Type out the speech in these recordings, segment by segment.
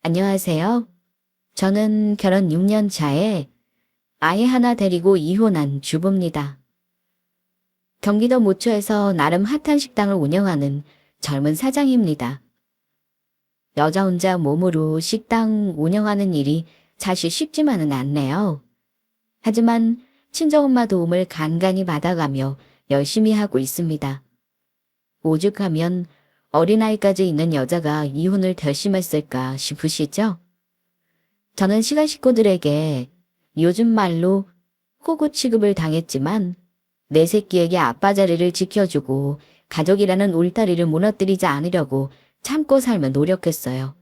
안녕하세요. 저는 결혼 6년 차에 아이 하나 데리고 이혼한 주부입니다. 경기도 모처에서 나름 핫한 식당을 운영하는 젊은 사장입니다. 여자 혼자 몸으로 식당 운영하는 일이 사실 쉽지만은 않네요. 하지만 친정엄마 도움을 간간히 받아가며 열심히 하고 있습니다. 오죽하면 어린아이까지 있는 여자가 이혼을 결심했을까 싶으시죠? 저는 시간 식구들에게 요즘 말로 호구 취급을 당했지만 내 새끼에게 아빠 자리를 지켜주고 가족이라는 울타리를 무너뜨리지 않으려고 참고 살며 노력했어요.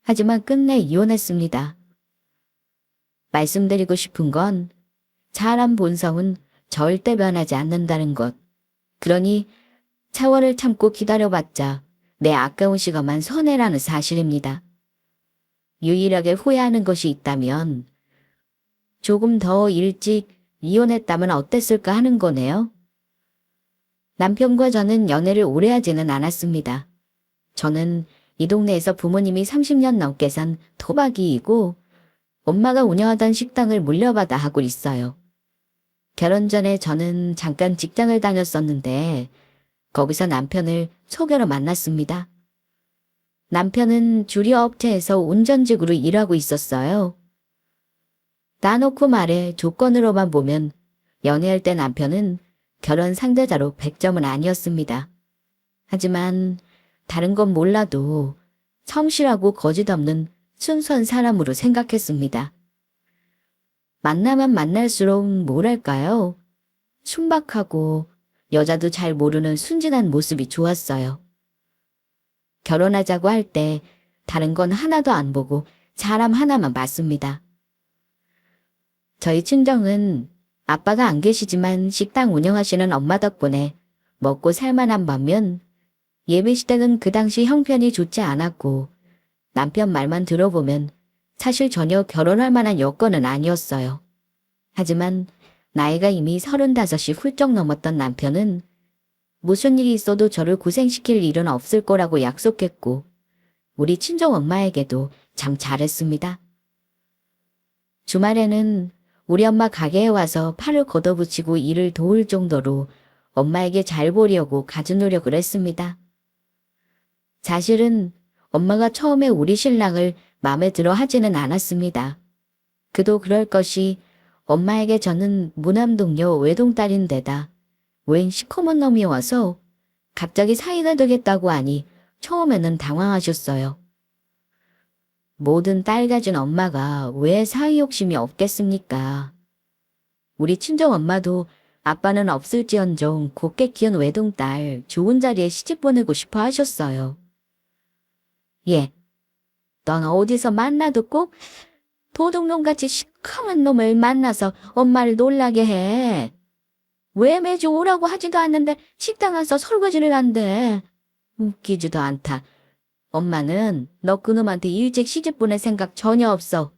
하지만 끝내 이혼했습니다. 말씀드리고 싶은 건 사람 본성은 절대 변하지 않는다는 것. 그러니 차원을 참고 기다려봤자 내 아까운 시간만 손해라는 사실입니다. 유일하게 후회하는 것이 있다면 조금 더 일찍 이혼했다면 어땠을까 하는 거네요. 남편과 저는 연애를 오래 하지는 않았습니다. 저는 이 동네에서 부모님이 30년 넘게 산 토박이이고 엄마가 운영하던 식당을 물려받아 하고 있어요. 결혼 전에 저는 잠깐 직장을 다녔었는데 거기서 남편을 소개로 만났습니다. 남편은 주류 업체에서 운전직으로 일하고 있었어요. 나놓고 말해 조건으로만 보면 연애할 때 남편은 결혼 상대자로 100점은 아니었습니다. 하지만 다른 건 몰라도 성실하고 거짓 없는 순수한 사람으로 생각했습니다. 만나면 만날수록 뭐랄까요? 순박하고 여자도 잘 모르는 순진한 모습이 좋았어요. 결혼하자고 할 때 다른 건 하나도 안 보고 사람 하나만 봤습니다. 저희 친정은 아빠가 안 계시지만 식당 운영하시는 엄마 덕분에 먹고 살만한 반면 예비시댁은 그 당시 형편이 좋지 않았고 남편 말만 들어보면 사실 전혀 결혼할 만한 여건은 아니었어요. 하지만 나이가 이미 35이 훌쩍 넘었던 남편은 무슨 일이 있어도 저를 고생시킬 일은 없을 거라고 약속했고 우리 친정 엄마에게도 참 잘했습니다. 주말에는 우리 엄마 가게에 와서 팔을 걷어붙이고 일을 도울 정도로 엄마에게 잘 보려고 갖은 노력을 했습니다. 사실은 엄마가 처음에 우리 신랑을 마음에 들어 하지는 않았습니다. 그도 그럴 것이 엄마에게 저는 무남동녀 외동딸인데다 웬 시커먼 놈이 와서 갑자기 사이가 되겠다고 하니 처음에는 당황하셨어요. 모든 딸 가진 엄마가 왜 사위 욕심이 없겠습니까? 우리 친정 엄마도 아빠는 없을지언정 곱게 키운 외동딸 좋은 자리에 시집 보내고 싶어 하셨어요. 예, 넌 어디서 만나도 꼭 도둑놈같이 시커먼 놈을 만나서 엄마를 놀라게 해. 왜 매주 오라고 하지도 않는데 식당 와서 설거지를 한대. 웃기지도 않다. 엄마는 너 그놈한테 일찍 시집 보낼 생각 전혀 없어.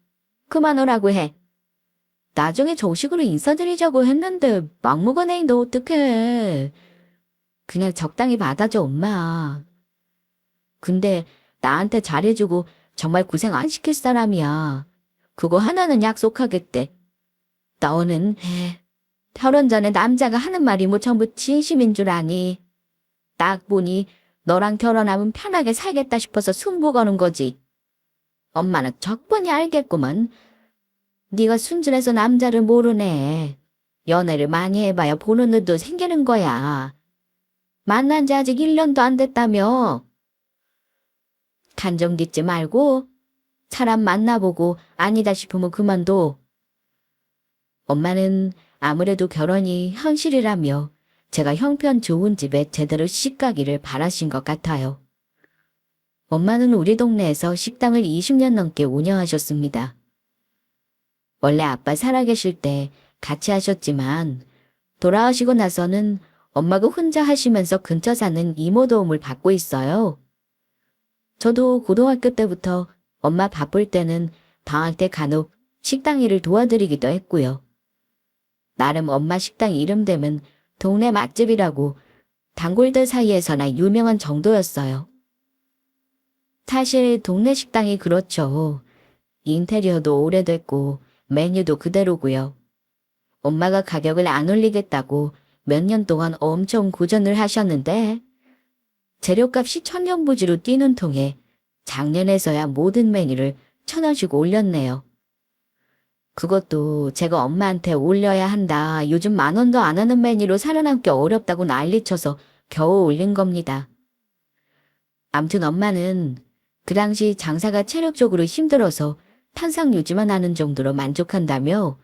그만 오라고 해. 나중에 조식으로 인사드리자고 했는데 막무가내인 너 어떡해. 그냥 적당히 받아줘 엄마. 근데 나한테 잘해주고 정말 고생 안 시킬 사람이야. 그거 하나는 약속하겠대. 너는 결혼 전에 남자가 하는 말이 뭐 전부 진심인 줄 아니. 딱 보니 너랑 결혼하면 편하게 살겠다 싶어서 승부 거는 거지. 엄마는 적번이 알겠구먼. 네가 순진해서 남자를 모르네. 연애를 많이 해봐야 보는 눈도 생기는 거야. 만난 지 아직 1년도 안 됐다며. 감정 짓지 말고 사람 만나보고 아니다 싶으면 그만둬. 엄마는 아무래도 결혼이 현실이라며 제가 형편 좋은 집에 제대로 시집가기를 바라신 것 같아요. 엄마는 우리 동네에서 식당을 20년 넘게 운영하셨습니다. 원래 아빠 살아계실 때 같이 하셨지만 돌아가시고 나서는 엄마가 혼자 하시면서 근처 사는 이모 도움을 받고 있어요. 저도 고등학교 때부터 엄마 바쁠 때는 방학 때 간혹 식당 일을 도와드리기도 했고요. 나름 엄마 식당 이름 되면 동네 맛집이라고 단골들 사이에서나 유명한 정도였어요. 사실 동네 식당이 그렇죠. 인테리어도 오래됐고 메뉴도 그대로고요. 엄마가 가격을 안 올리겠다고 몇 년 동안 엄청 고전을 하셨는데 재료값이 천년부지로 뛰는 통에 작년에서야 모든 메뉴를 1,000원씩 올렸네요. 그것도 제가 엄마한테 올려야 한다. 요즘 10,000원도 안 하는 메뉴로 살아남기 어렵다고 난리쳐서 겨우 올린 겁니다. 암튼 엄마는 그 당시 장사가 체력적으로 힘들어서 탄상 유지만 하는 정도로 만족한다며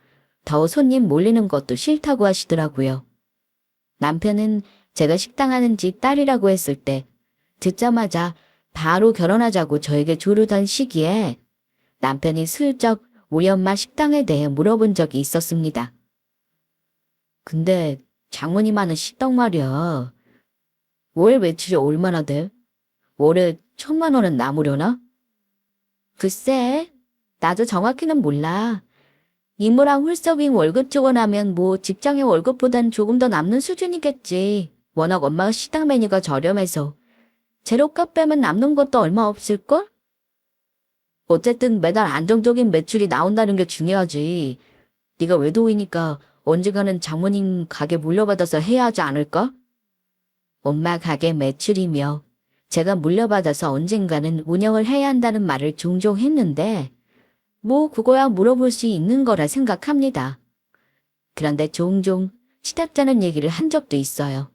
더 손님 몰리는 것도 싫다고 하시더라고요. 남편은 제가 식당 하는 집 딸이라고 했을 때 듣자마자 바로 결혼하자고 저에게 조르던 시기에 남편이 슬쩍 우리 엄마 식당에 대해 물어본 적이 있었습니다. 근데 장모님 하는 식당 말이야. 월 매출이 얼마나 돼? 월에 1,000만 원은 남으려나? 글쎄, 나도 정확히는 몰라. 이모랑 홀서빙 월급 주고나면 뭐 직장의 월급보단 조금 더 남는 수준이겠지. 워낙 엄마가 식당 메뉴가 저렴해서. 재료값 빼면 남는 것도 얼마 없을걸? 어쨌든 매달 안정적인 매출이 나온다는 게 중요하지. 네가 외도이니까 언젠가는 장모님 가게 물려받아서 해야 하지 않을까? 엄마 가게 매출이며 제가 물려받아서 언젠가는 운영을 해야 한다는 말을 종종 했는데 뭐 그거야 물어볼 수 있는 거라 생각합니다. 그런데 종종 시답잖은 얘기를 한 적도 있어요.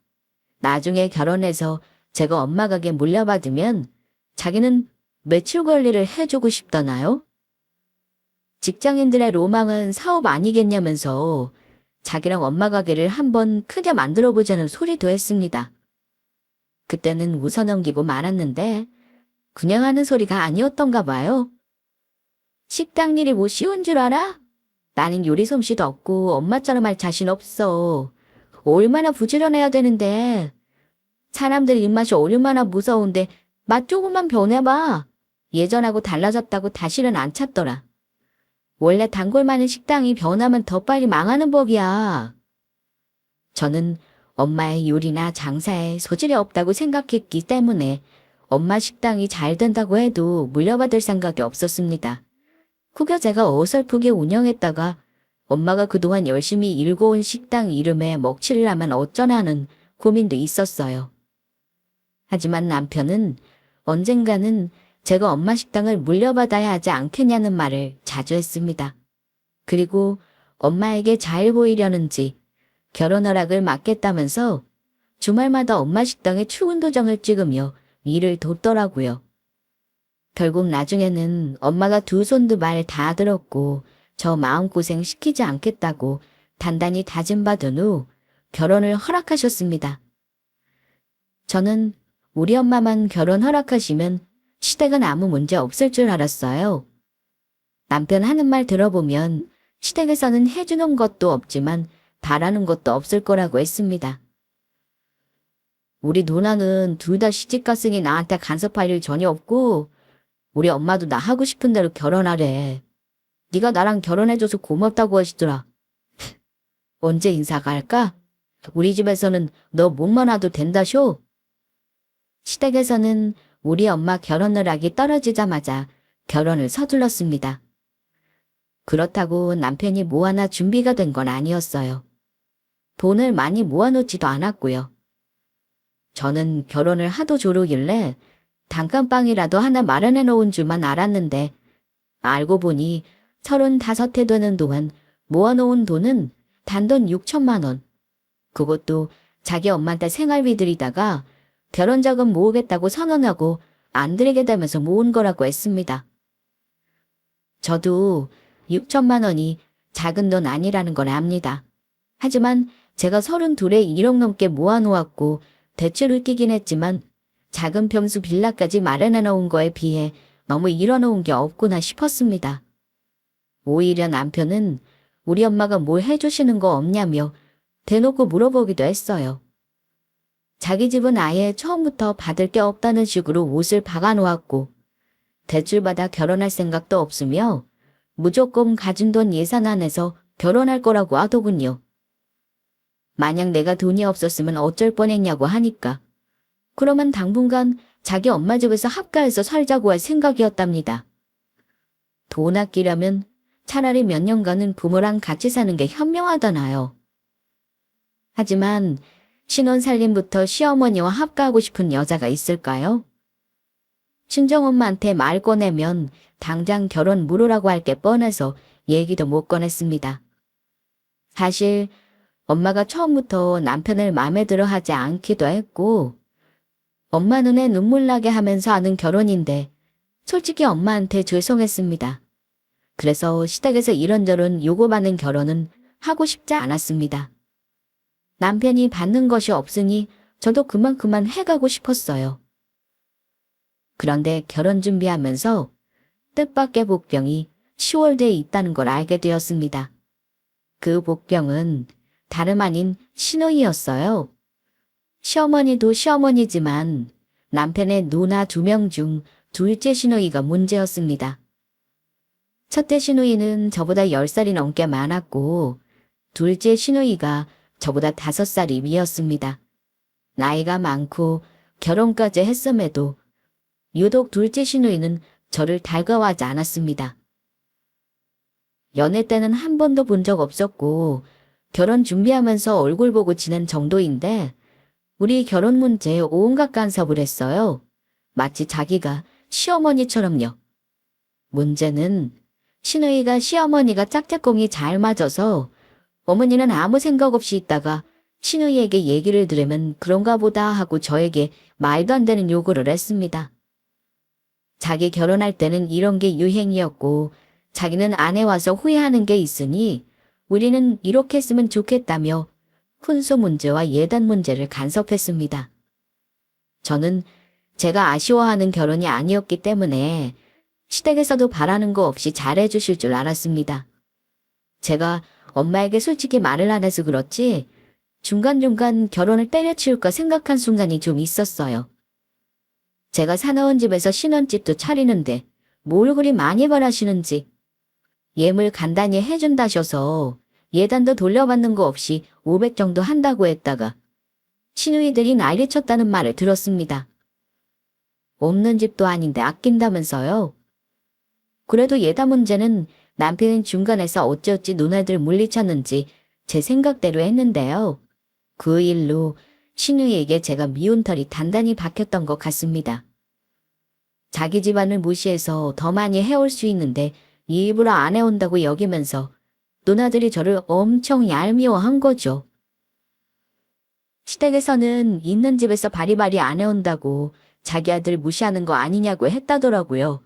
나중에 결혼해서 제가 엄마 가게 물려받으면 자기는 매출 관리를 해주고 싶다나요? 직장인들의 로망은 사업 아니겠냐면서 자기랑 엄마 가게를 한번 크게 만들어보자는 소리도 했습니다. 그때는 웃어넘기고 말았는데 그냥 하는 소리가 아니었던가 봐요. 식당 일이 뭐 쉬운 줄 알아? 나는 요리 솜씨도 없고 엄마처럼 할 자신 없어. 얼마나 부지런해야 되는데. 사람들 입맛이 얼마나 무서운데 맛 조금만 변해봐. 예전하고 달라졌다고 다시는 안 찾더라. 원래 단골 많은 식당이 변하면 더 빨리 망하는 법이야. 저는 엄마의 요리나 장사에 소질이 없다고 생각했기 때문에 엄마 식당이 잘 된다고 해도 물려받을 생각이 없었습니다. 혹여 제가 어설프게 운영했다가 엄마가 그동안 열심히 일궈온 식당 이름에 먹칠을 하면 어쩌나 하는 고민도 있었어요. 하지만 남편은 언젠가는 제가 엄마 식당을 물려받아야 하지 않겠냐는 말을 자주 했습니다. 그리고 엄마에게 잘 보이려는지 결혼 허락을 맡겠다면서 주말마다 엄마 식당에 출근 도장을 찍으며 일을 돕더라고요. 결국 나중에는 엄마가 두 손도 말 다 들었고 저 마음고생 시키지 않겠다고 단단히 다짐받은 후 결혼을 허락하셨습니다. 저는 우리 엄마만 결혼 허락하시면 시댁은 아무 문제 없을 줄 알았어요. 남편 하는 말 들어보면 시댁에서는 해주는 것도 없지만 바라는 것도 없을 거라고 했습니다. 우리 누나는 둘 다 시집갔으니 나한테 간섭할 일 전혀 없고 우리 엄마도 나 하고 싶은 대로 결혼하래. 네가 나랑 결혼해줘서 고맙다고 하시더라. 언제 인사 갈까? 우리 집에서는 너 몸만 와도 된다쇼. 시댁에서는 우리 엄마 결혼 허락이 떨어지자마자 결혼을 서둘렀습니다. 그렇다고 남편이 뭐 하나 준비가 된 건 아니었어요. 돈을 많이 모아놓지도 않았고요. 저는 결혼을 하도 조르길래 단칸방이라도 하나 마련해 놓은 줄만 알았는데 알고 보니 35해 되는 동안 모아놓은 돈은 단돈 6천만 원. 그것도 자기 엄마한테 생활비 들이다가 결혼자금 모으겠다고 선언하고 안 드리게 되면서 모은 거라고 했습니다. 저도 6천만 원이 작은 돈 아니라는 걸 압니다. 하지만 제가 32에 1억 넘게 모아놓았고 대출을 끼긴 했지만 작은 평수 빌라까지 마련해 놓은 거에 비해 너무 일어놓은 게 없구나 싶었습니다. 오히려 남편은 우리 엄마가 뭘 해주시는 거 없냐며 대놓고 물어보기도 했어요. 자기 집은 아예 처음부터 받을 게 없다는 식으로 옷을 박아놓았고 대출받아 결혼할 생각도 없으며 무조건 가진 돈 예산 안에서 결혼할 거라고 하더군요. 만약 내가 돈이 없었으면 어쩔 뻔했냐고 하니까 그러면 당분간 자기 엄마 집에서 합가해서 살자고 할 생각이었답니다. 돈 아끼려면 차라리 몇 년간은 부모랑 같이 사는 게 현명하잖아요. 하지만 신혼살림부터 시어머니와 합가하고 싶은 여자가 있을까요? 친정엄마한테 말 꺼내면 당장 결혼 물으라고 할 게 뻔해서 얘기도 못 꺼냈습니다. 사실 엄마가 처음부터 남편을 마음에 들어 하지 않기도 했고 엄마 눈에 눈물 나게 하면서 하는 결혼인데 솔직히 엄마한테 죄송했습니다. 그래서 시댁에서 이런저런 요구받는 결혼은 하고 싶지 않았습니다. 남편이 받는 것이 없으니 저도 그만 해가고 싶었어요. 그런데 결혼 준비하면서 뜻밖의 복병이 10월대에 있다는 걸 알게 되었습니다. 그 복병은 다름 아닌 시누이였어요. 시어머니도 시어머니지만 남편의 누나 2명 중 둘째 시누이가 문제였습니다. 첫째 시누이는 저보다 10살이 넘게 많았고 둘째 시누이가 저보다 5살이 위였습니다. 나이가 많고 결혼까지 했음에도 유독 둘째 시누이는 저를 달가워하지 않았습니다. 연애 때는 한 번도 본 적 없었고 결혼 준비하면서 얼굴 보고 지낸 정도인데 우리 결혼 문제에 온갖 간섭을 했어요. 마치 자기가 시어머니처럼요. 문제는 시누이가 시어머니가 짝짝꿍이 잘 맞아서 어머니는 아무 생각 없이 있다가 시누이에게 얘기를 들으면 그런가 보다 하고 저에게 말도 안 되는 요구를 했습니다. 자기 결혼할 때는 이런 게 유행이었고 자기는 아내 와서 후회하는 게 있으니 우리는 이렇게 했으면 좋겠다며 훈수 문제와 예단 문제를 간섭했습니다. 저는 제가 아쉬워하는 결혼이 아니었기 때문에 시댁에서도 바라는 거 없이 잘해주실 줄 알았습니다. 제가 엄마에게 솔직히 말을 안 해서 그렇지 중간중간 결혼을 때려치울까 생각한 순간이 좀 있었어요. 제가 사나운 집에서 신혼집도 차리는데 뭘 그리 많이 바라시는지 예물 간단히 해준다셔서 예단도 돌려받는 거 없이 500 정도 한다고 했다가 시누이들이 난리쳤다는 말을 들었습니다. 없는 집도 아닌데 아낀다면서요. 그래도 예단 문제는 남편은 중간에서 어찌어찌 누나들 물리쳤는지 제 생각대로 했는데요. 그 일로 시누이에게 제가 미운 털이 단단히 박혔던 것 같습니다. 자기 집안을 무시해서 더 많이 해올 수 있는데 일부러 안 해온다고 여기면서 누나들이 저를 엄청 얄미워한 거죠. 시댁에서는 있는 집에서 바리바리 안 해온다고 자기 아들 무시하는 거 아니냐고 했다더라고요.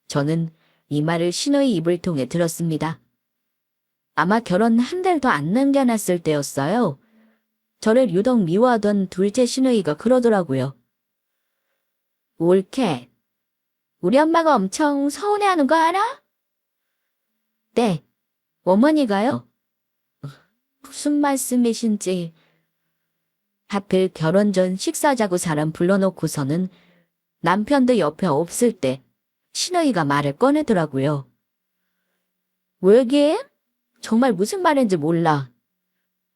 저는 이 말을 시누이 입을 통해 들었습니다. 아마 결혼 한 달도 안 남겨놨을 때였어요. 저를 유독 미워하던 둘째 시누이가 그러더라고요. 옳게. 우리 엄마가 엄청 서운해하는 거 알아? 네. 어머니가요? 무슨 말씀이신지. 하필 결혼 전 식사자고 사람 불러놓고서는 남편도 옆에 없을 때 시누이가 말을 꺼내더라고요. 왜게? 정말 무슨 말인지 몰라.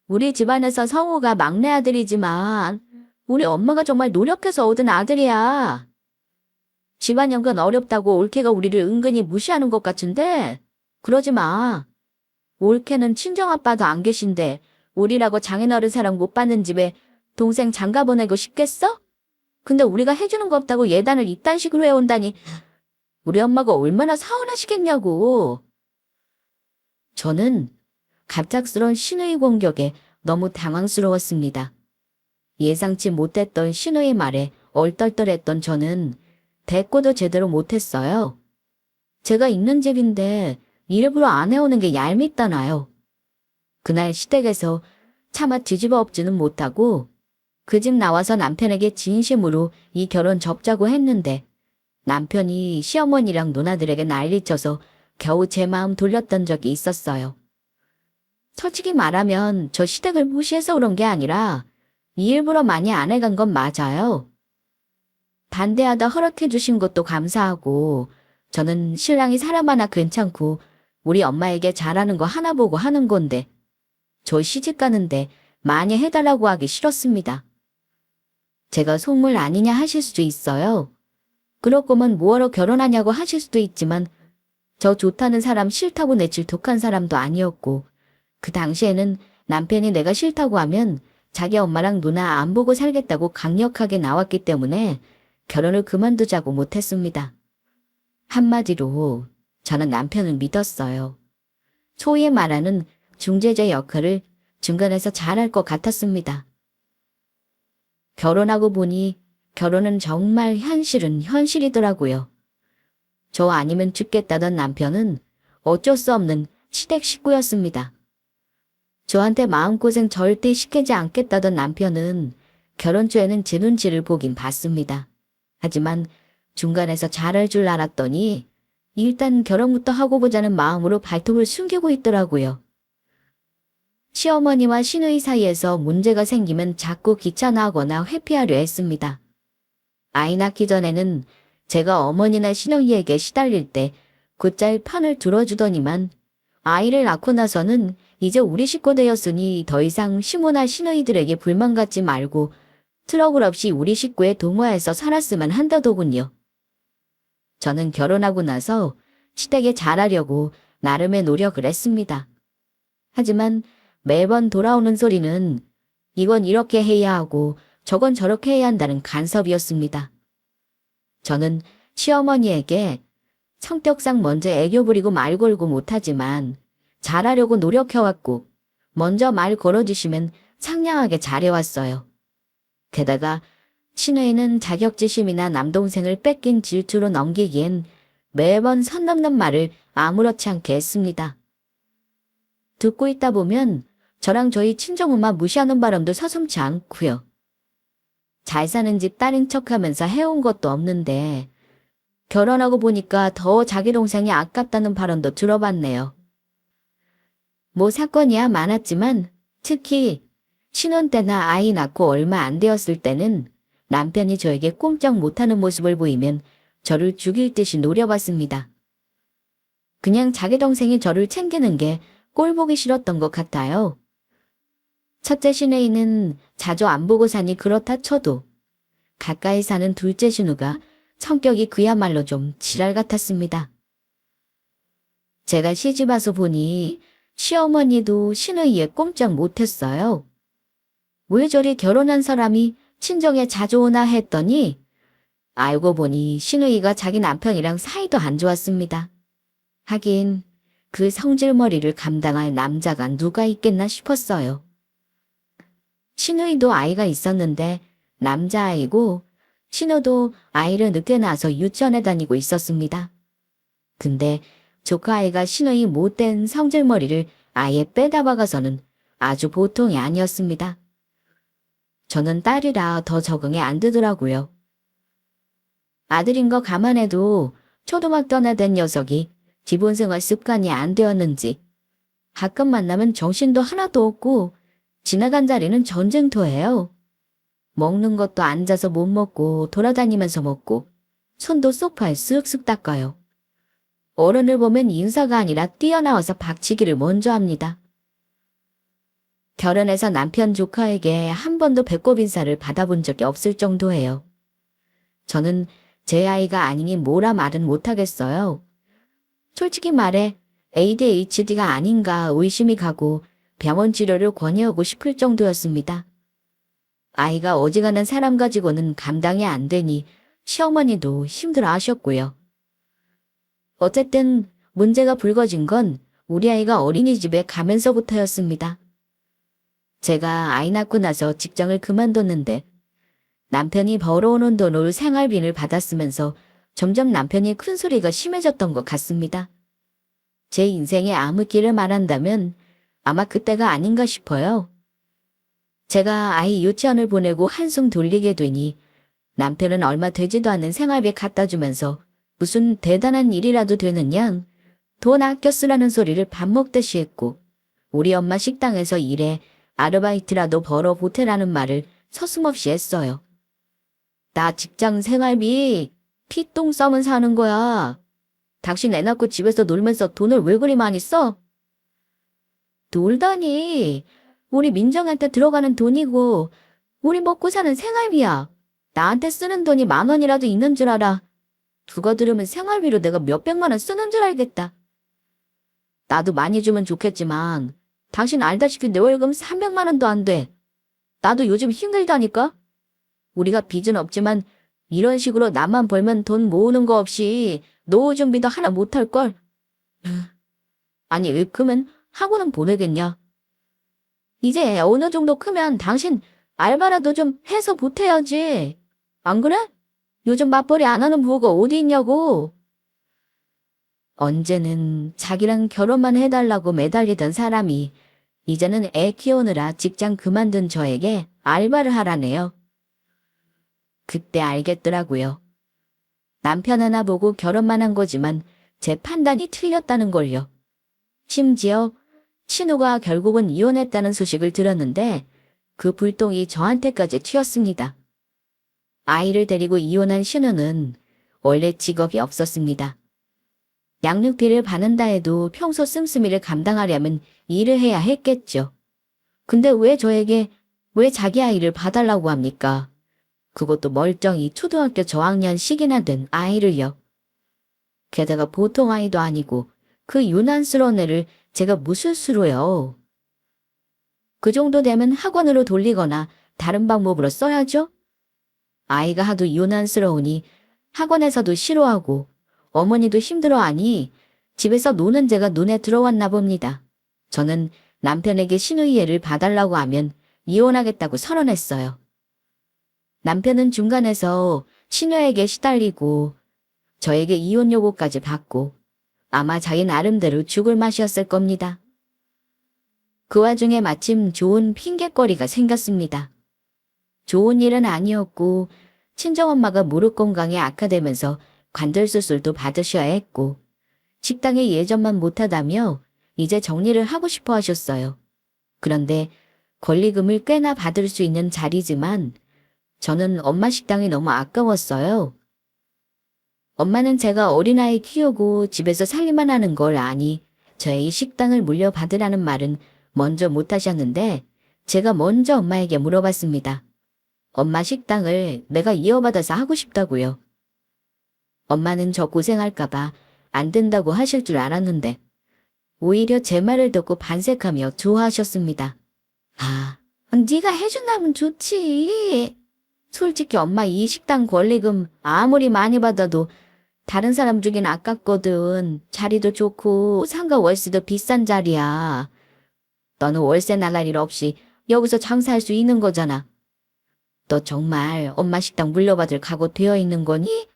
우리 집안에서 성우가 막내 아들이지만 우리 엄마가 정말 노력해서 얻은 아들이야. 집안 연건 어렵다고 올케가 우리를 은근히 무시하는 것 같은데 그러지 마. 올케는 친정아빠도 안 계신데 우리라고 장인어른 사랑 못 받는 집에 동생 장가 보내고 싶겠어? 근데 우리가 해주는 거 없다고 예단을 이딴 식으로 해온다니 우리 엄마가 얼마나 서운하시겠냐고. 저는 갑작스러운 시누이 공격에 너무 당황스러웠습니다. 예상치 못했던 시누이 말에 얼떨떨했던 저는 대꾸도 제대로 못했어요. 제가 있는 집인데 일부러 안 해오는 게 얄밉다나요. 그날 시댁에서 차마 뒤집어 엎지는 못하고 그 집 나와서 남편에게 진심으로 이 결혼 접자고 했는데 남편이 시어머니랑 누나들에게 난리쳐서 겨우 제 마음 돌렸던 적이 있었어요. 솔직히 말하면 저 시댁을 무시해서 그런 게 아니라 일부러 많이 안 해간 건 맞아요. 반대하다 허락해 주신 것도 감사하고 저는 신랑이 사람 하나 괜찮고 우리 엄마에게 잘하는 거 하나 보고 하는 건데 저 시집 가는데 많이 해달라고 하기 싫었습니다. 제가 속물 아니냐 하실 수도 있어요. 그럴 거면 뭐하러 결혼하냐고 하실 수도 있지만 저 좋다는 사람 싫다고 내칠 독한 사람도 아니었고 그 당시에는 남편이 내가 싫다고 하면 자기 엄마랑 누나 안 보고 살겠다고 강력하게 나왔기 때문에 결혼을 그만두자고 못했습니다. 한마디로 저는 남편을 믿었어요. 소위 말하는 중재자 역할을 중간에서 잘할 것 같았습니다. 결혼하고 보니 결혼은 정말 현실은 현실이더라고요. 저 아니면 죽겠다던 남편은 어쩔 수 없는 시댁 식구였습니다. 저한테 마음고생 절대 시키지 않겠다던 남편은 결혼 초에는 제 눈치를 보긴 봤습니다. 하지만 중간에서 잘할 줄 알았더니 일단 결혼부터 하고 보자는 마음으로 발톱을 숨기고 있더라고요. 시어머니와 시누이 사이에서 문제가 생기면 자꾸 귀찮아하거나 회피하려 했습니다. 아이 낳기 전에는 제가 어머니나 시누이에게 시달릴 때 곧잘 편을 들어주더니만 아이를 낳고 나서는 이제 우리 식구 되었으니 더 이상 시모나 시누이들에게 불만 갖지 말고 트러블 없이 우리 식구에 동화해서 살았으면 한다더군요. 저는 결혼하고 나서 시댁에 잘하려고 나름의 노력을 했습니다. 하지만 매번 돌아오는 소리는 이건 이렇게 해야 하고 저건 저렇게 해야 한다는 간섭이었습니다. 저는 시어머니에게 성격상 먼저 애교 부리고 말 걸고 못하지만 잘하려고 노력해왔고 먼저 말 걸어주시면 상냥하게 잘해왔어요. 게다가 시누이는 자격지심이나 남동생을 뺏긴 질투로 넘기기엔 매번 선 넘는 말을 아무렇지 않게 했습니다. 듣고 있다 보면 저랑 저희 친정엄마 무시하는 바람도 서슴지 않고요. 잘 사는 집 딸인 척하면서 해온 것도 없는데 결혼하고 보니까 더 자기 동생이 아깝다는 발언도 들어봤네요. 뭐 사건이야 많았지만 특히 신혼 때나 아이 낳고 얼마 안 되었을 때는 남편이 저에게 꼼짝 못하는 모습을 보이면 저를 죽일 듯이 노려봤습니다. 그냥 자기 동생이 저를 챙기는 게 꼴보기 싫었던 것 같아요. 첫째 시누이는 자주 안 보고 사니 그렇다 쳐도 가까이 사는 둘째 신우가 성격이 그야말로 좀 지랄 같았습니다. 제가 시집 와서 보니 시어머니도 시누이에 꼼짝 못했어요. 왜 저리 결혼한 사람이 친정에 자주 오나 했더니 알고 보니 시누이가 자기 남편이랑 사이도 안 좋았습니다. 하긴 그 성질머리를 감당할 남자가 누가 있겠나 싶었어요. 시누이도 아이가 있었는데 남자아이고 신우도 아이를 늦게 낳아서 유치원에 다니고 있었습니다. 근데 조카아이가 시누이 못된 성질머리를 아예 빼다 박아서는 아주 보통이 아니었습니다. 저는 딸이라 더 적응이 안 되더라고요. 아들인 거 감안해도 초등학교나 된 녀석이 기본생활 습관이 안 되었는지 가끔 만나면 정신도 하나도 없고 지나간 자리는 전쟁터예요. 먹는 것도 앉아서 못 먹고 돌아다니면서 먹고 손도 소파에 쓱쓱 닦아요. 어른을 보면 인사가 아니라 뛰어나와서 박치기를 먼저 합니다. 결혼해서 남편 조카에게 한 번도 배꼽 인사를 받아본 적이 없을 정도예요. 저는 제 아이가 아니니 뭐라 말은 못하겠어요. 솔직히 말해 ADHD가 아닌가 의심이 가고 병원 치료를 권유하고 싶을 정도였습니다. 아이가 어지간한 사람 가지고는 감당이 안 되니 시어머니도 힘들어 하셨고요. 어쨌든 문제가 불거진 건 우리 아이가 어린이집에 가면서부터였습니다. 제가 아이 낳고 나서 직장을 그만뒀는데 남편이 벌어오는 돈으로 생활비를 받았으면서 점점 남편이 큰소리가 심해졌던 것 같습니다. 제 인생의 암흑기를 말한다면 아마 그때가 아닌가 싶어요. 제가 아이 유치원을 보내고 한숨 돌리게 되니 남편은 얼마 되지도 않는 생활비 갖다 주면서 무슨 대단한 일이라도 되는 양 돈 아껴 쓰라는 소리를 밥 먹듯이 했고 우리 엄마 식당에서 일해 아르바이트라도 벌어 보태라는 말을 서슴없이 했어요. 나 직장 생활비 피똥 싸면 사는 거야. 당신 애 낳고 집에서 놀면서 돈을 왜 그리 많이 써? 놀다니. 우리 민정한테 들어가는 돈이고 우리 먹고 사는 생활비야. 나한테 쓰는 돈이 10,000원이라도 있는 줄 알아. 그거 들으면 생활비로 내가 몇백만 원 쓰는 줄 알겠다. 나도 많이 주면 좋겠지만 당신 알다시피 내 월급 300만 원도 안 돼. 나도 요즘 힘들다니까. 우리가 빚은 없지만 이런 식으로 나만 벌면 돈 모으는 거 없이 노후 준비도 하나 못할걸. 아니 왜 크면 학원은 보내겠냐. 이제 어느 정도 크면 당신 알바라도 좀 해서 보태야지. 안 그래? 요즘 맞벌이 안 하는 부부가 어디 있냐고. 언제는 자기랑 결혼만 해달라고 매달리던 사람이 이제는 애 키우느라 직장 그만둔 저에게 알바를 하라네요. 그때 알겠더라고요. 남편 하나 보고 결혼만 한 거지만 제 판단이 틀렸다는 걸요. 심지어 신우가 결국은 이혼했다는 소식을 들었는데 그 불똥이 저한테까지 튀었습니다. 아이를 데리고 이혼한 신우는 원래 직업이 없었습니다. 양육비를 받는다 해도 평소 씀씀이를 감당하려면 일을 해야 했겠죠. 근데 왜 저에게 왜 자기 아이를 봐달라고 합니까? 그것도 멀쩡히 초등학교 저학년씩이나 된 아이를요. 게다가 보통 아이도 아니고 그 유난스러운 애를 제가 무슨 수로요. 그 정도 되면 학원으로 돌리거나 다른 방법으로 써야죠. 아이가 하도 유난스러우니 학원에서도 싫어하고 어머니도 힘들어하니 집에서 노는 제가 눈에 들어왔나 봅니다. 저는 남편에게 신우이해를 봐달라고 하면 이혼하겠다고 선언했어요. 남편은 중간에서 신우에게 시달리고 저에게 이혼 요구까지 받고 아마 자기 나름대로 죽을 맛이었을 겁니다. 그 와중에 마침 좋은 핑곗거리가 생겼습니다. 좋은 일은 아니었고 친정엄마가 무릎 건강이 악화되면서 관절 수술도 받으셔야 했고 식당에 예전만 못하다며 이제 정리를 하고 싶어 하셨어요. 그런데 권리금을 꽤나 받을 수 있는 자리지만 저는 엄마 식당이 너무 아까웠어요. 엄마는 제가 어린아이 키우고 집에서 살림만 하는 걸 아니 저의 이 식당을 물려받으라는 말은 먼저 못하셨는데 제가 먼저 엄마에게 물어봤습니다. 엄마 식당을 내가 이어받아서 하고 싶다고요. 엄마는 저 고생할까봐 안 된다고 하실 줄 알았는데 오히려 제 말을 듣고 반색하며 좋아하셨습니다. 아, 네가 해준다면 좋지. 솔직히 엄마 이 식당 권리금 아무리 많이 받아도 다른 사람 주긴 아깝거든. 자리도 좋고 상가 월세도 비싼 자리야. 너는 월세 나갈 일 없이 여기서 장사할 수 있는 거잖아. 너 정말 엄마 식당 물려받을 각오 되어 있는 거니?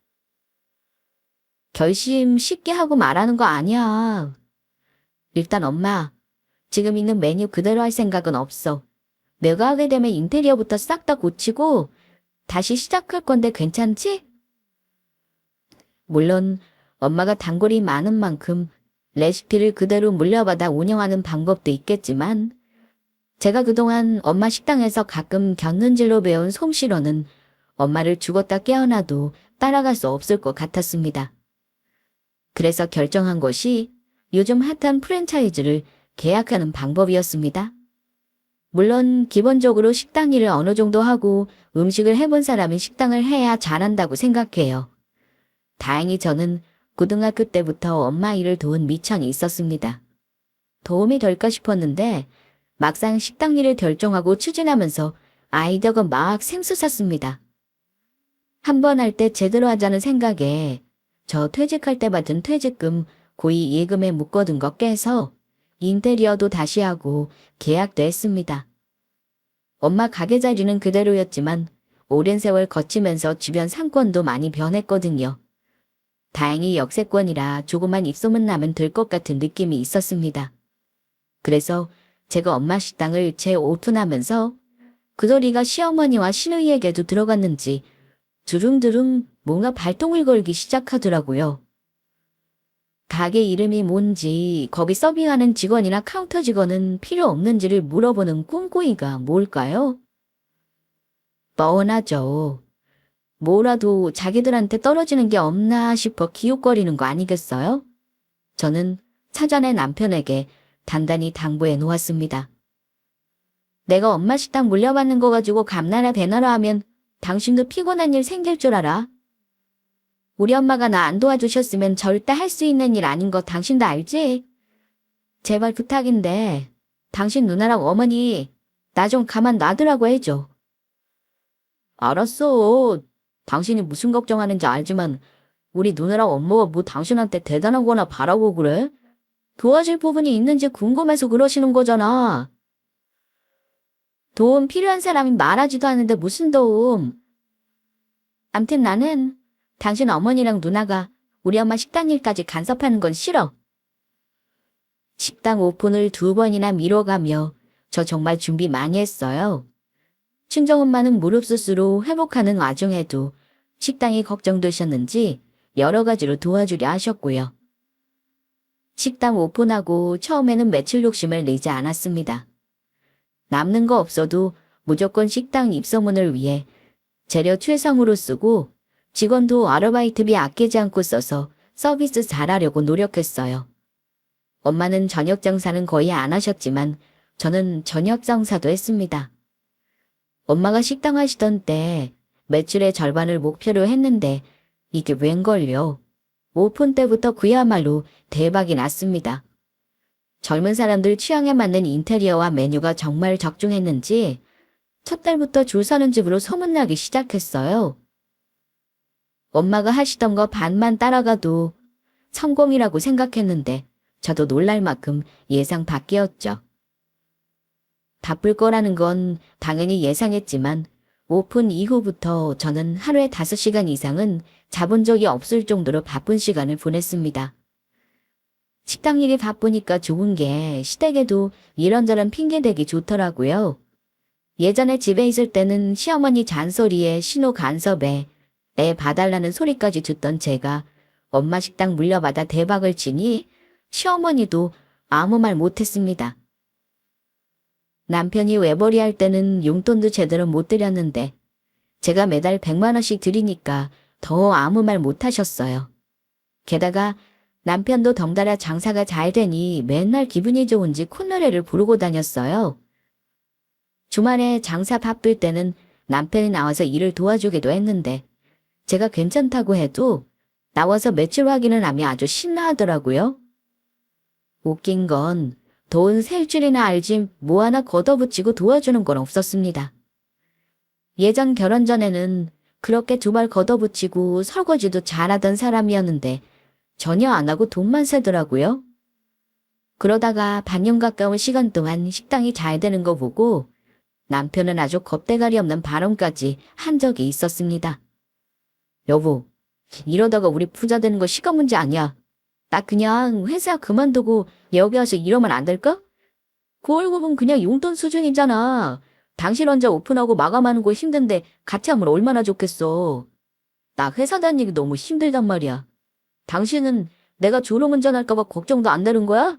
결심 쉽게 하고 말하는 거 아니야. 일단 엄마, 지금 있는 메뉴 그대로 할 생각은 없어. 내가 하게 되면 인테리어부터 싹 다 고치고 다시 시작할 건데 괜찮지? 물론 엄마가 단골이 많은 만큼 레시피를 그대로 물려받아 운영하는 방법도 있겠지만 제가 그동안 엄마 식당에서 가끔 곁눈질로 배운 솜씨로는 엄마를 죽었다 깨어나도 따라갈 수 없을 것 같았습니다. 그래서 결정한 것이 요즘 핫한 프랜차이즈를 계약하는 방법이었습니다. 물론 기본적으로 식당 일을 어느 정도 하고 음식을 해본 사람이 식당을 해야 잘한다고 생각해요. 다행히 저는 고등학교 때부터 엄마 일을 도운 미천이 있었습니다. 도움이 될까 싶었는데 막상 식당 일을 결정하고 추진하면서 아이디어가 막 샘솟았습니다. 한 번 할 때 제대로 하자는 생각에 저 퇴직할 때 받은 퇴직금 고이 예금에 묶어둔 거 깨서 인테리어도 다시 하고 계약도 했습니다. 엄마 가게 자리는 그대로였지만 오랜 세월 거치면서 주변 상권도 많이 변했거든요. 다행히 역세권이라 조그만 입소문 나면 될 것 같은 느낌이 있었습니다. 그래서 제가 엄마 식당을 재오픈하면서 그 소리가 시어머니와 시누이에게도 들어갔는지 두릉두릉 뭔가 발동을 걸기 시작하더라고요. 가게 이름이 뭔지 거기 서빙하는 직원이나 카운터 직원은 필요 없는지를 물어보는 꿍꿍이가 뭘까요? 뻔하죠. 뭐라도 자기들한테 떨어지는 게 없나 싶어 기웃거리는 거 아니겠어요? 저는 사전에 남편에게 단단히 당부해 놓았습니다. 내가 엄마 식당 물려받는 거 가지고 감나라 배나라 하면 당신도 피곤한 일 생길 줄 알아? 우리 엄마가 나 안 도와주셨으면 절대 할 수 있는 일 아닌 거 당신도 알지? 제발 부탁인데 당신 누나랑 어머니 나 좀 가만 놔두라고 해줘. 알았어. 당신이 무슨 걱정하는지 알지만 우리 누나랑 엄마가 뭐 당신한테 대단하거나 바라고 그래? 도와줄 부분이 있는지 궁금해서 그러시는 거잖아. 도움 필요한 사람이 말하지도 않는데 무슨 도움? 암튼 나는 당신 어머니랑 누나가 우리 엄마 식당 일까지 간섭하는 건 싫어. 식당 오픈을 2번이나 미뤄가며 저 정말 준비 많이 했어요. 친정엄마는 무릎 수술로 회복하는 와중에도 식당이 걱정되셨는지 여러 가지로 도와주려 하셨고요. 식당 오픈하고 처음에는 매출 욕심을 내지 않았습니다. 남는 거 없어도 무조건 식당 입소문을 위해 재료 최상으로 쓰고 직원도 아르바이트비 아끼지 않고 써서 서비스 잘하려고 노력했어요. 엄마는 저녁 장사는 거의 안 하셨지만 저는 저녁 장사도 했습니다. 엄마가 식당 하시던 때 매출의 절반을 목표로 했는데 이게 웬걸요. 오픈 때부터 그야말로 대박이 났습니다. 젊은 사람들 취향에 맞는 인테리어와 메뉴가 정말 적중했는지 첫 달부터 줄 서는 집으로 소문나기 시작했어요. 엄마가 하시던 거 반만 따라가도 성공이라고 생각했는데 저도 놀랄 만큼 예상 밖이었죠. 바쁠 거라는 건 당연히 예상했지만 오픈 이후부터 저는 하루에 5시간 이상은 자본 적이 없을 정도로 바쁜 시간을 보냈습니다. 식당 일이 바쁘니까 좋은 게 시댁에도 이런저런 핑계대기 좋더라고요. 예전에 집에 있을 때는 시어머니 잔소리에 신호 간섭에 애 봐달라는 소리까지 듣던 제가 엄마 식당 물려받아 대박을 치니 시어머니도 아무 말 못했습니다. 남편이 외벌이 할 때는 용돈도 제대로 못 드렸는데 제가 매달 100만 원씩 드리니까 더 아무 말 못하셨어요. 게다가 남편도 덩달아 장사가 잘 되니 맨날 기분이 좋은지 콧노래를 부르고 다녔어요. 주말에 장사 바쁠 때는 남편이 나와서 일을 도와주기도 했는데 제가 괜찮다고 해도 나와서 매출 확인을 하며 아주 신나하더라고요. 웃긴 건 돈 셀 줄이나 알지 뭐 하나 걷어붙이고 도와주는 건 없었습니다. 예전 결혼 전에는 그렇게 두 발 걷어붙이고 설거지도 잘하던 사람이었는데 전혀 안 하고 돈만 세더라고요. 그러다가 반년 가까운 시간 동안 식당이 잘 되는 거 보고 남편은 아주 겁대가리 없는 발언까지 한 적이 있었습니다. 여보, 이러다가 우리 부자 되는 거 시간 문제 아니야. 나 그냥 회사 그만두고 여기 와서 이러면 안 될까? 그 월급은 그냥 용돈 수준이잖아. 당신 혼자 오픈하고 마감하는 거 힘든데 같이 하면 얼마나 좋겠어. 나 회사 다니기 너무 힘들단 말이야. 당신은 내가 졸음운전할까 봐 걱정도 안 되는 거야?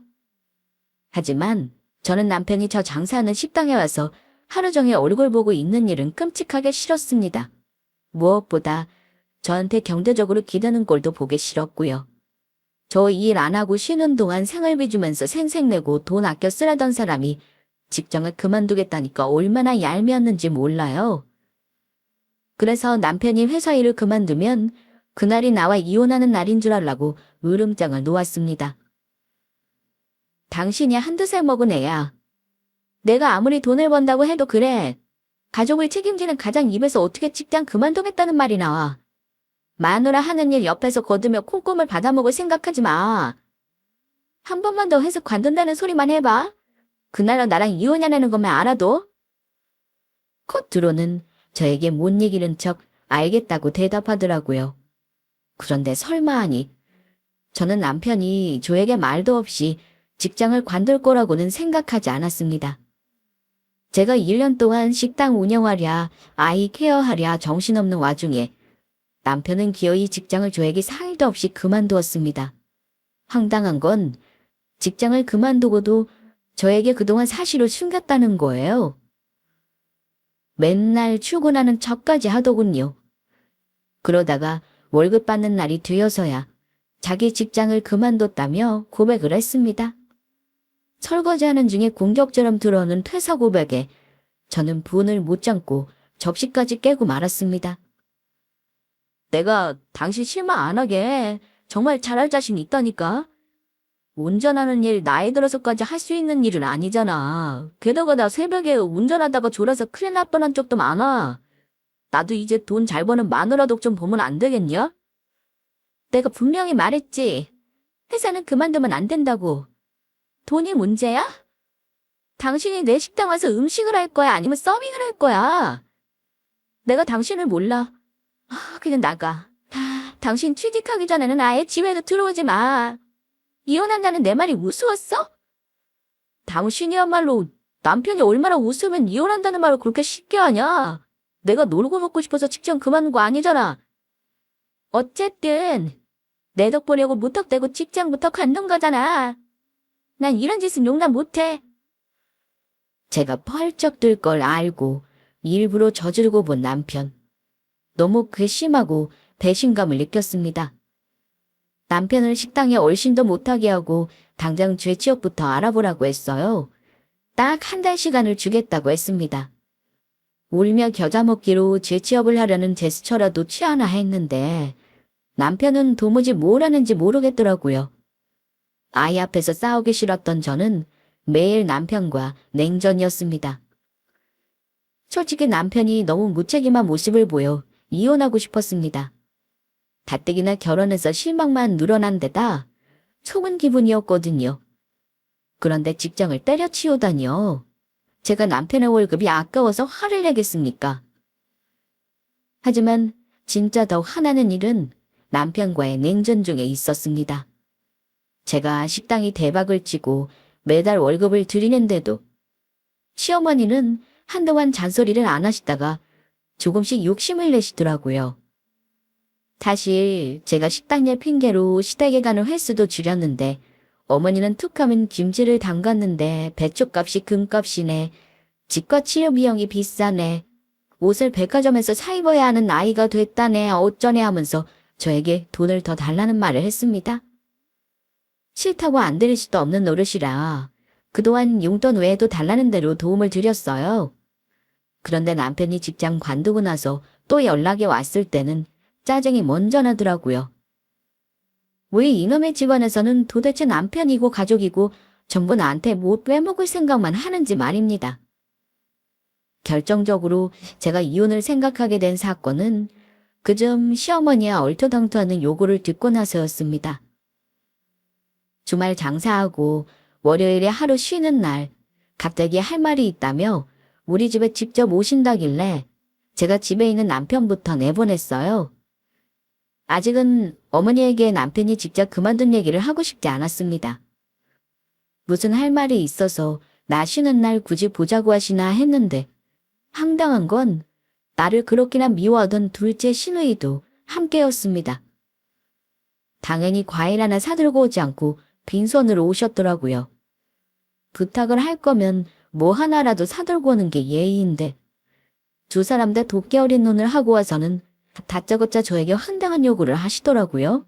하지만 저는 남편이 저 장사하는 식당에 와서 하루 종일 얼굴 보고 있는 일은 끔찍하게 싫었습니다. 무엇보다 저한테 경제적으로 기대는 꼴도 보기 싫었고요. 저 일 안 하고 쉬는 동안 생활비 주면서 생색내고 돈 아껴 쓰라던 사람이 직장을 그만두겠다니까 얼마나 얄미웠는지 몰라요. 그래서 남편이 회사 일을 그만두면 그날이 나와 이혼하는 날인 줄 알라고 으름장을 놓았습니다. 당신이 한두 살 먹은 애야. 내가 아무리 돈을 번다고 해도 그래. 가족을 책임지는 가장 입에서 어떻게 직장 그만두겠다는 말이 나와. 마누라 하는 일 옆에서 거두며 콩고물 받아먹을 생각하지 마. 한 번만 더 회사 관둔다는 소리만 해봐. 그날로 나랑 이혼하냐는 것만 알아도. 겉으로는 저에게 못 이기는 척 알겠다고 대답하더라고요. 그런데 설마 하니 저는 남편이 저에게 말도 없이 직장을 관둘 거라고는 생각하지 않았습니다. 제가 1년 동안 식당 운영하랴 아이 케어하랴 정신없는 와중에 남편은 기어이 직장을 저에게 사일도 없이 그만두었습니다. 황당한 건 직장을 그만두고도 저에게 그동안 사실을 숨겼다는 거예요. 맨날 출근하는 척까지 하더군요. 그러다가 월급 받는 날이 되어서야 자기 직장을 그만뒀다며 고백을 했습니다. 설거지하는 중에 공격처럼 들어오는 퇴사 고백에 저는 분을 못 참고 접시까지 깨고 말았습니다. 내가 당신 실망 안 하게 정말 잘할 자신 있다니까. 운전하는 일 나이 들어서까지 할 수 있는 일은 아니잖아. 게다가 나 새벽에 운전하다가 졸아서 큰일 날 뻔한 적도 많아. 나도 이제 돈 잘 버는 마누라도 좀 보면 안 되겠냐? 내가 분명히 말했지. 회사는 그만두면 안 된다고. 돈이 문제야? 당신이 내 식당 와서 음식을 할 거야? 아니면 서빙을 할 거야? 내가 당신을 몰라. 그냥 나가. 당신 취직하기 전에는 아예 집에도 들어오지 마. 이혼한다는 내 말이 우스웠어? 당신이야말로 남편이 얼마나 웃으면 이혼한다는 말을 그렇게 쉽게 하냐? 내가 놀고 먹고 싶어서 직장 그만둔 거 아니잖아. 어쨌든 내 덕 보려고 무턱대고 직장부터 관둔 거잖아. 난 이런 짓은 용납 못해. 제가 펄쩍 들 걸 알고 일부러 저지르고 본 남편. 너무 괘씸하고 배신감을 느꼈습니다. 남편을 식당에 얼씬도 못하게 하고 당장 재취업부터 알아보라고 했어요. 딱 한 달 시간을 주겠다고 했습니다. 울며 겨자 먹기로 재취업을 하려는 제스처라도 취하나 했는데 남편은 도무지 뭘 하는지 모르겠더라고요. 아이 앞에서 싸우기 싫었던 저는 매일 남편과 냉전이었습니다. 솔직히 남편이 너무 무책임한 모습을 보여 이혼하고 싶었습니다. 가뜩이나 결혼해서 실망만 늘어난 데다 속은 기분이었거든요. 그런데 직장을 때려치우다니요. 제가 남편의 월급이 아까워서 화를 내겠습니까? 하지만 진짜 더 화나는 일은 남편과의 냉전 중에 있었습니다. 제가 식당이 대박을 치고 매달 월급을 드리는데도 시어머니는 한동안 잔소리를 안 하시다가 조금씩 욕심을 내시더라고요. 사실 제가 식당일 핑계로 시댁에 가는 횟수도 줄였는데 어머니는 툭하면 김치를 담갔는데 배추값이 금값이네. 집과 치료 비용이 비싸네. 옷을 백화점에서 사 입어야 하는 나이가 됐다네. 어쩌네 하면서 저에게 돈을 더 달라는 말을 했습니다. 싫다고 안 드릴 수도 없는 노릇이라 그동안 용돈 외에도 달라는 대로 도움을 드렸어요. 그런데 남편이 직장 관두고 나서 또 연락이 왔을 때는 짜증이 먼저 나더라고요. 왜 이놈의 집안에서는 도대체 남편이고 가족이고 전부 나한테 못 빼먹을 생각만 하는지 말입니다. 결정적으로 제가 이혼을 생각하게 된 사건은 그점 시어머니의 얼토당토하는 요구를 듣고 나서였습니다. 주말 장사하고 월요일에 하루 쉬는 날 갑자기 할 말이 있다며 우리 집에 직접 오신다길래 제가 집에 있는 남편부터 내보냈어요. 아직은 어머니에게 남편이 직접 그만둔 얘기를 하고 싶지 않았습니다. 무슨 할 말이 있어서 나 쉬는 날 굳이 보자고 하시나 했는데 황당한 건 나를 그렇게나 미워하던 둘째 시누이도 함께였습니다. 당연히 과일 하나 사들고 오지 않고 빈손으로 오셨더라고요. 부탁을 할 거면 뭐 하나라도 사들고 오는 게 예의인데 두 사람 다 도끼 어린 눈을 하고 와서는 다짜고짜 저에게 황당한 요구를 하시더라고요.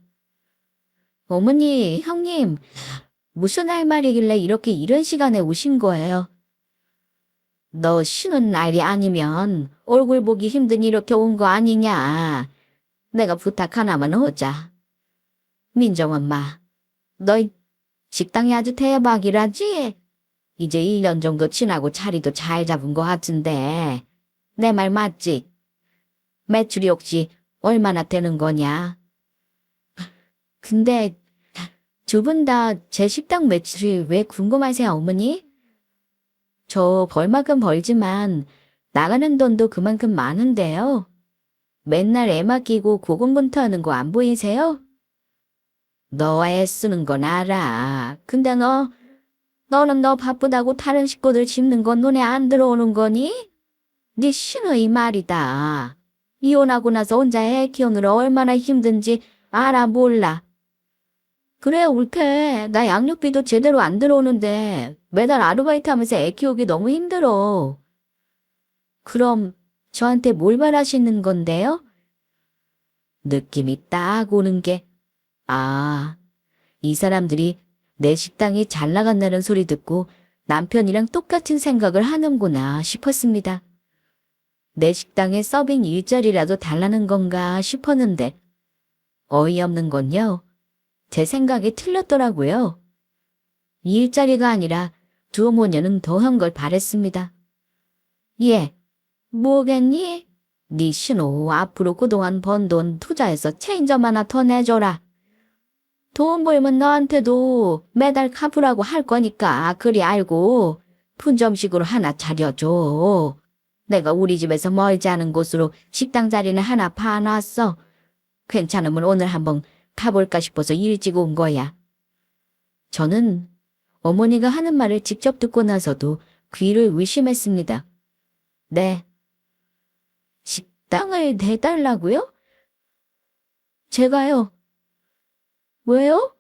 어머니, 형님, 무슨 할 말이길래 이렇게 이른 시간에 오신 거예요? 너 쉬는 날이 아니면 얼굴 보기 힘든 이렇게 온 거 아니냐. 내가 부탁 하나만 하자. 민정엄마, 너 식당이 아주 대박이라지? 이제 1년 정도 지나고 자리도 잘 잡은 거 같은데 내 말 맞지? 매출이 혹시 얼마나 되는 거냐? 근데 두 분 다 제 식당 매출이 왜 궁금하세요, 어머니? 저 벌만큼 벌지만 나가는 돈도 그만큼 많은데요. 맨날 애 맡기고 고군분투하는 거 안 보이세요? 너와 애 쓰는 건 알아. 근데 너는 너 바쁘다고 다른 식구들 짚는 건 눈에 안 들어오는 거니? 네 시누이 말이다. 이혼하고 나서 혼자 애 키우느라 얼마나 힘든지 알아 몰라. 그래 옳대. 나 양육비도 제대로 안 들어오는데 매달 아르바이트 하면서 애 키우기 너무 힘들어. 그럼 저한테 뭘 바라시는 건데요? 느낌이 딱 오는 게 이 사람들이 내 식당이 잘 나간다는 소리 듣고 남편이랑 똑같은 생각을 하는구나 싶었습니다. 내 식당에 서빙 일자리라도 달라는 건가 싶었는데 어이없는 건요. 제 생각이 틀렸더라고요. 일자리가 아니라 두어모녀는 더한 걸 바랬습니다. 예, 뭐겠니? 네 신호 앞으로 그동안 번 돈 투자해서 체인점 하나 더 내줘라. 돈 벌면 너한테도 매달 갚으라고 할 거니까 그리 알고 분점식으로 하나 차려줘. 내가 우리 집에서 멀지 않은 곳으로 식당 자리는 하나 봐놨어. 괜찮으면 오늘 한번 가볼까 싶어서 일찍 온 거야. 저는 어머니가 하는 말을 직접 듣고 나서도 귀를 의심했습니다. 네. 식당을 내달라고요? 제가요. 왜요?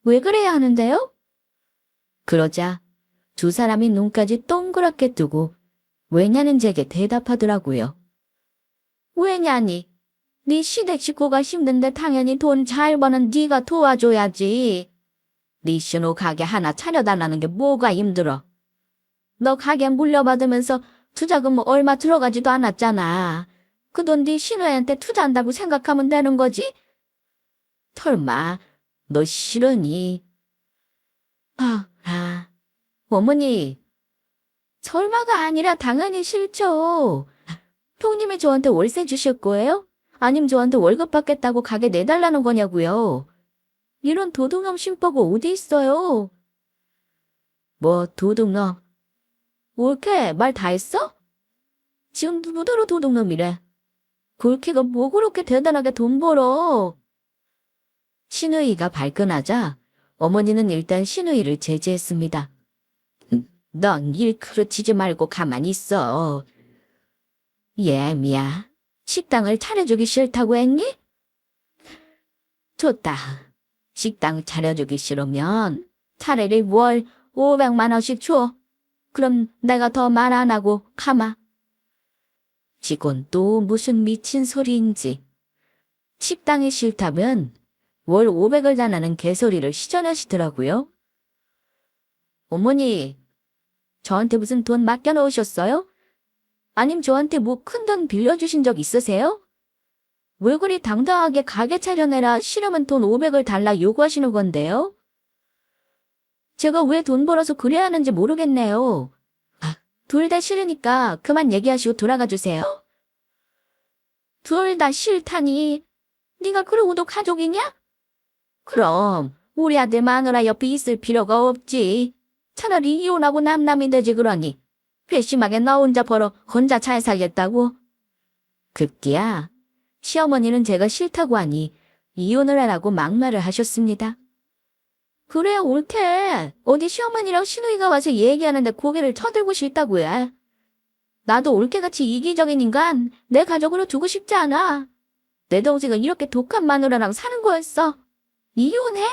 왜 그래야 하는데요? 그러자 두 사람이 눈까지 동그랗게 뜨고 왜냐는 제게 대답하더라고요. 왜냐니? 네 시댁 식구가 힘든데 당연히 돈 잘 버는 네가 도와줘야지. 네 신호 가게 하나 차려달라는 게 뭐가 힘들어. 너 가게 물려받으면서 투자금 얼마 들어가지도 않았잖아. 그 돈 네 신우한테 투자한다고 생각하면 되는 거지? 설마 너 싫으니? 어머니. 설마가 아니라 당연히 싫죠. 형님이 저한테 월세 주실 거예요? 아님 저한테 월급 받겠다고 가게 내달라는 거냐고요. 이런 도둑놈 심보가 어디 있어요? 뭐 도둑놈? 옳게 말 다 했어? 지금 누구더러 도둑놈이래. 골키가 뭐 그렇게 대단하게 돈 벌어. 신우이가 발끈하자 어머니는 일단 신우이를 제지했습니다. 넌 일 그르치지 말고 가만히 있어. 미야. 식당을 차려주기 싫다고 했니? 좋다. 식당 차려주기 싫으면 차라리 월 500만 원씩 줘. 그럼 내가 더 말 안 하고 가마. 이건 또 무슨 미친 소리인지. 식당이 싫다면 월 500을 달라는 개소리를 시전하시더라고요. 어머니, 저한테 무슨 돈 맡겨놓으셨어요? 아님 저한테 뭐 큰 돈 빌려주신 적 있으세요? 왜 그리 당당하게 가게 차려내라 싫으면 돈 500을 달라 요구하시는 건데요? 제가 왜 돈 벌어서 그래야 하는지 모르겠네요. 둘 다 싫으니까 그만 얘기하시고 돌아가 주세요. 둘 다 싫다니. 네가 그러고도 가족이냐? 그럼 우리 아들 마누라 옆에 있을 필요가 없지. 차라리 이혼하고 남남이 되지 그러니. 괘씸하게 나 혼자 벌어 혼자 잘 살겠다고. 급기야 시어머니는 제가 싫다고 하니 이혼을 하라고 막말을 하셨습니다. 그래야 옳게. 어디 시어머니랑 시누이가 와서 얘기하는데 고개를 쳐들고 싫다고 해. 나도 올케같이 이기적인 인간 내 가족으로 두고 싶지 않아. 내 동생은 이렇게 독한 마누라랑 사는 거였어. 이혼해.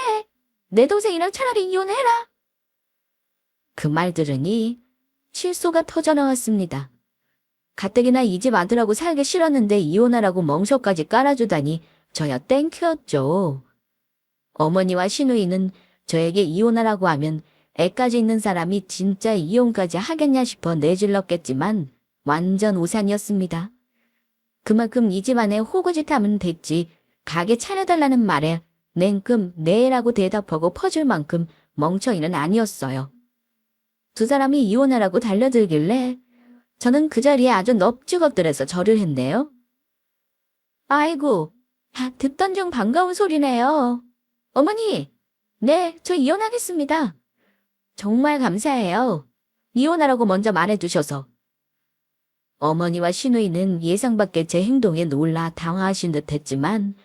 내 동생이랑 차라리 이혼해라. 그 말 들으니 실소가 터져나왔습니다. 가뜩이나 이 집 아들하고 살기 싫었는데 이혼하라고 멍석까지 깔아주다니 저야 땡큐였죠. 어머니와 시누이는 저에게 이혼하라고 하면 애까지 있는 사람이 진짜 이혼까지 하겠냐 싶어 내질렀겠지만 완전 오산이었습니다. 그만큼 이 집안에 호구짓하면 됐지 가게 차려달라는 말에 냉큼 네라고 대답하고 퍼줄 만큼 멍청이는 아니었어요. 두 사람이 이혼하라고 달려들길래 저는 그 자리에 아주 넙죽 엎드려서 절을 했네요. 아이고, 듣던 중 반가운 소리네요. 어머니, 네, 저 이혼하겠습니다. 정말 감사해요. 이혼하라고 먼저 말해주셔서. 어머니와 시누이는 예상 밖의 제 행동에 놀라 당황하신 듯 했지만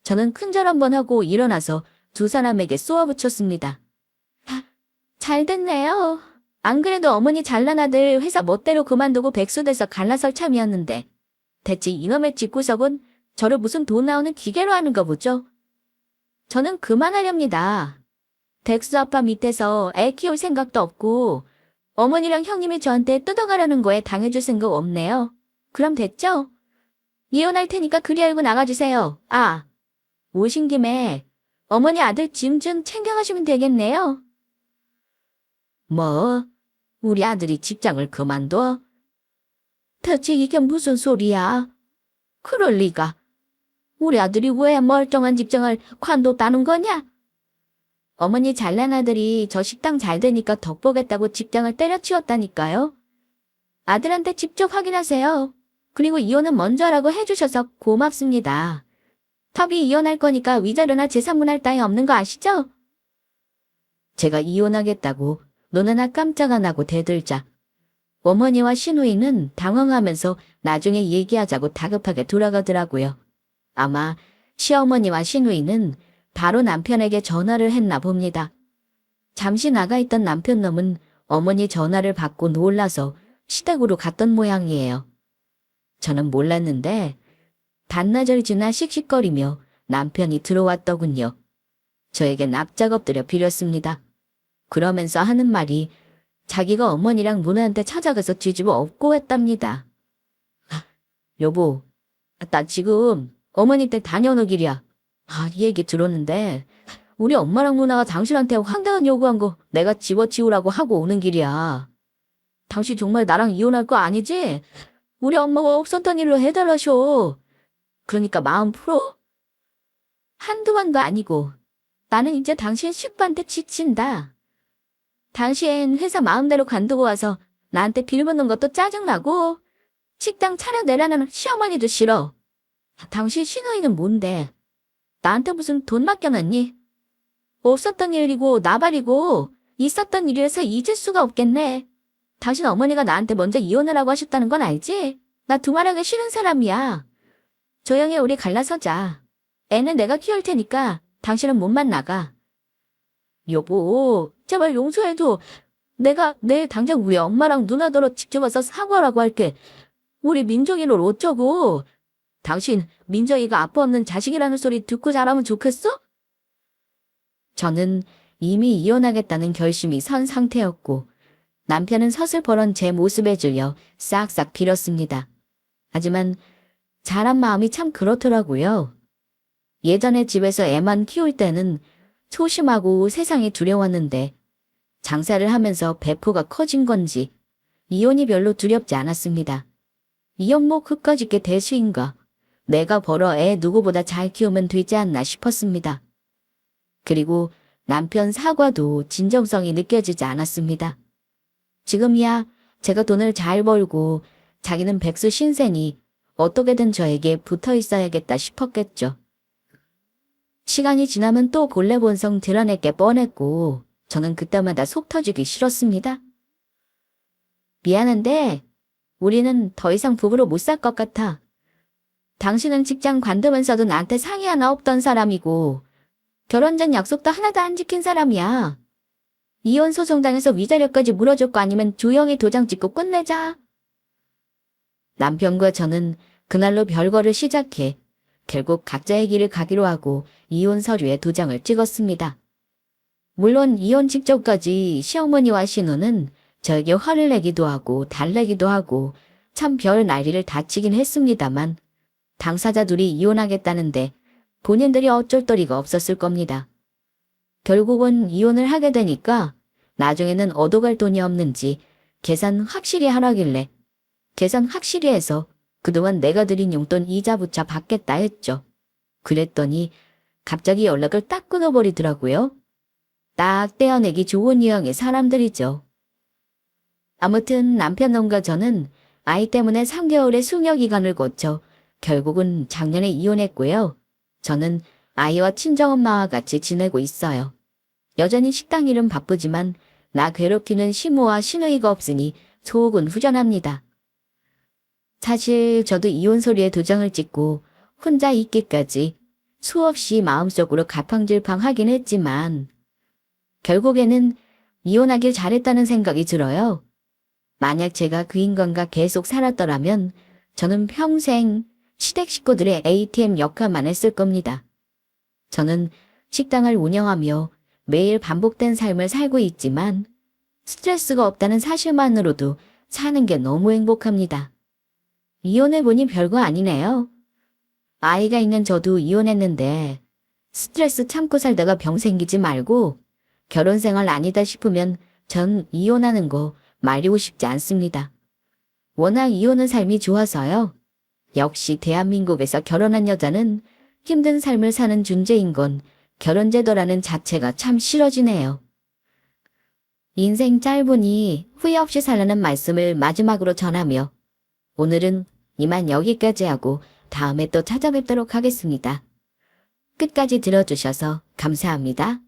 저는 큰절 한번 하고 일어나서 두 사람에게 쏘아붙였습니다. 잘 됐네요. 안 그래도 어머니 잘난 아들 회사 멋대로 그만두고 백수돼서 갈라설 참이었는데 대체 이놈의 집구석은 저를 무슨 돈 나오는 기계로 하는가 보죠. 저는 그만하렵니다. 덱수 아빠 밑에서 애 키울 생각도 없고 어머니랑 형님이 저한테 뜯어가려는 거에 당해줄 생각 없네요. 그럼 됐죠? 이혼할 테니까 그리 알고 나가주세요. 오신 김에 어머니 아들 짐 좀 챙겨가시면 되겠네요. 뭐? 우리 아들이 직장을 그만둬? 대체 이게 무슨 소리야? 그럴 리가. 우리 아들이 왜 멀쩡한 직장을 관뒀다는 거냐? 어머니 잘난 아들이 저 식당 잘 되니까 덕보겠다고 직장을 때려치웠다니까요. 아들한테 직접 확인하세요. 그리고 이혼은 먼저 하라고 해주셔서 고맙습니다. 턱이 이혼할 거니까 위자료나 재산분할 따위 없는 거 아시죠? 제가 이혼하겠다고 눈 하나 깜짝 안 하고 대들자 어머니와 시누이는 당황하면서 나중에 얘기하자고 다급하게 돌아가더라고요. 아마 시어머니와 시누이는 바로 남편에게 전화를 했나 봅니다. 잠시 나가 있던 남편놈은 어머니 전화를 받고 놀라서 시댁으로 갔던 모양이에요. 저는 몰랐는데 반나절 지나 씩씩거리며 남편이 들어왔더군요. 저에게 납작 엎드려 빌었습니다. 그러면서 하는 말이 자기가 어머니랑 누나한테 찾아가서 뒤집어 엎고 했답니다. 여보, 나 지금 어머니 댁 다녀오는 길이야. 이 얘기 들었는데 우리 엄마랑 누나가 당신한테 황당한 요구한 거 내가 집어치우라고 하고 오는 길이야. 당신 정말 나랑 이혼할 거 아니지? 우리 엄마가 없었던 일로 해달라쇼. 그러니까 마음 풀어. 한두 번도 아니고 나는 이제 당신 식구한테 지친다. 당신 회사 마음대로 관두고 와서 나한테 빌붙는 것도 짜증나고 식당 차려내라는 시어머니도 싫어. 당신 시누이는 뭔데? 나한테 무슨 돈 맡겨놨니? 없었던 일이고 나발이고 있었던 일이라서 잊을 수가 없겠네. 당신 어머니가 나한테 먼저 이혼하라고 하셨다는 건 알지? 나 두말하기 싫은 사람이야. 조용히 우리 갈라서자. 애는 내가 키울 테니까 당신은 몸만 나가. 여보, 제발 용서해줘. 내가 내일 당장 우리 엄마랑 누나더러 직접 와서 사과하라고 할게. 우리 민정이를 어쩌고. 당신 민정이가 아빠 없는 자식이라는 소리 듣고 자라면 좋겠어? 저는 이미 이혼하겠다는 결심이 선 상태였고 남편은 서슬퍼런 제 모습에 질려 싹싹 빌었습니다. 하지만 사람 마음이 참 그렇더라고요. 예전에 집에서 애만 키울 때는 소심하고 세상이 두려웠는데 장사를 하면서 배포가 커진 건지 이혼이 별로 두렵지 않았습니다. 이혼 뭐 그까짓 게 대수인가. 내가 벌어 애 누구보다 잘 키우면 되지 않나 싶었습니다. 그리고 남편 사과도 진정성이 느껴지지 않았습니다. 지금이야 제가 돈을 잘 벌고 자기는 백수 신세니 어떻게든 저에게 붙어 있어야겠다 싶었겠죠. 시간이 지나면 또 본래본성 드러낼 게 뻔했고 저는 그때마다 속 터지기 싫었습니다. 미안한데 우리는 더 이상 부부로 못 살 것 같아. 당신은 직장 관두면서도 나한테 상의 하나 없던 사람이고 결혼 전 약속도 하나도 안 지킨 사람이야. 이혼 소송당해서 위자료까지 물어줄 거 아니면 조용히 도장 찍고 끝내자. 남편과 저는 그날로 별거를 시작해 결국 각자의 길을 가기로 하고 이혼 서류에 도장을 찍었습니다. 물론 이혼 직전까지 시어머니와 신우는 저에게 화를 내기도 하고 달래기도 하고 참 별 난리를 다 치긴 했습니다만 당사자 둘이 이혼하겠다는데 본인들이 어쩔 도리가 없었을 겁니다. 결국은 이혼을 하게 되니까 나중에는 얻어갈 돈이 없는지 계산 확실히 하라길래 계산 확실히 해서 그동안 내가 드린 용돈 이자부터 받겠다 했죠. 그랬더니 갑자기 연락을 딱 끊어버리더라고요. 딱 떼어내기 좋은 유형의 사람들이죠. 아무튼 남편놈과 저는 아이 때문에 3개월의 숙려기간을 거쳐 결국은 작년에 이혼했고요. 저는 아이와 친정엄마와 같이 지내고 있어요. 여전히 식당 일은 바쁘지만 나 괴롭히는 시모와 시누이가 없으니 속은 후련합니다. 사실 저도 이혼 서류에 도장을 찍고 혼자 있기까지 수없이 마음속으로 갈팡질팡하긴 했지만 결국에는 이혼하길 잘했다는 생각이 들어요. 만약 제가 그 인간과 계속 살았더라면 저는 평생 시댁 식구들의 ATM 역할만 했을 겁니다. 저는 식당을 운영하며 매일 반복된 삶을 살고 있지만 스트레스가 없다는 사실만으로도 사는 게 너무 행복합니다. 이혼해보니 별거 아니네요. 아이가 있는 저도 이혼했는데 스트레스 참고 살다가 병 생기지 말고 결혼 생활 아니다 싶으면 전 이혼하는 거 말리고 싶지 않습니다. 워낙 이혼은 삶이 좋아서요. 역시 대한민국에서 결혼한 여자는 힘든 삶을 사는 존재인 건 결혼제도라는 자체가 참 싫어지네요. 인생 짧으니 후회 없이 살라는 말씀을 마지막으로 전하며 오늘은 이만 여기까지 하고 다음에 또 찾아뵙도록 하겠습니다. 끝까지 들어주셔서 감사합니다.